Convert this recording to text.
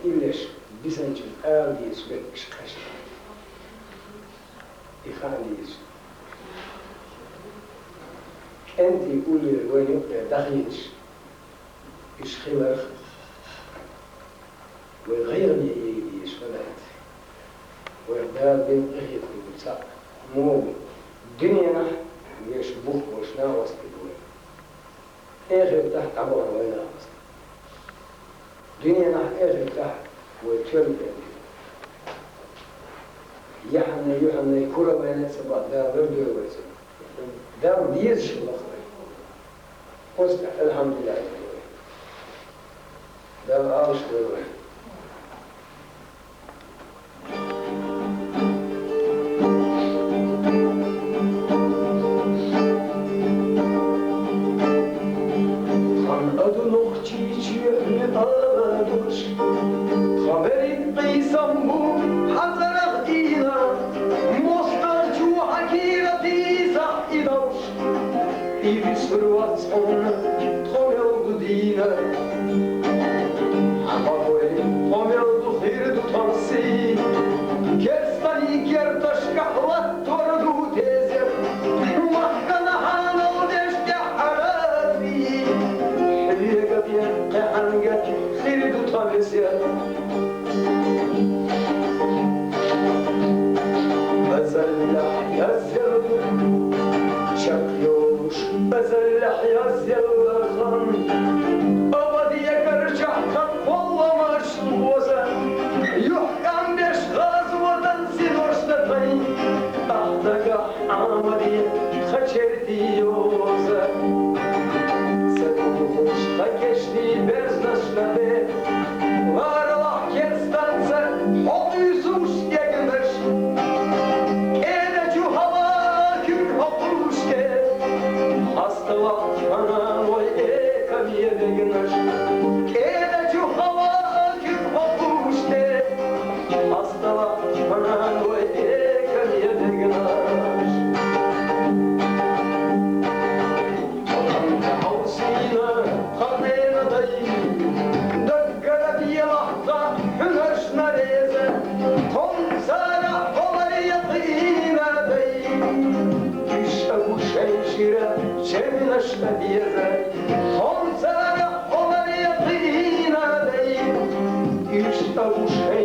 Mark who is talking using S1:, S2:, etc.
S1: إلش بسنجل آليس بكش خشن إخاليس أنت قولي وين دخيلش إيش خلق وغير لي فلات ويقدر بين غير المساق مو دنيا مش بوك مش ناوس كدوي آخر تحت عبارة وين ناوس دنيا آخر تحت وتشرب يحنى كرة وين سبعة دار ربي ويسب دار ديز شلخ وست الحمد لله دار عاش وين
S2: خبرين قيسم بو حزر غدينا مصدر جو حكيرتي زحيدوش يسر وصحون تخمل ددينا حقوي تخمل دخير دتنسي كرستاني كرتش كحوة تردو تزر محكنا حانو دشت حرافي حليقة ينقحنقة خير دتنسي بزلح يزل شكلوش بزلح يزل خن أبدي يرجع خن والله مش وزن يحكم بيش غزوة سينوش تطين أحتقح عمري خشرتي يوزن سدوش خكشتي بزنش نبي وارلح كنستانسة حط يسوش يقنش Hastalık bana oy ekamiye beğenir. Kede şu hava kül kopuşte. Hastalık bana oy ekamiye beğenir. Havsina kanena dayı. Dökkara diye lahta hüneş nereze. Tomsara kolay yatıyla dayı. أبو شيشرة شملش مديزة خمسة أولى يقين علي إيش أبو شيشرة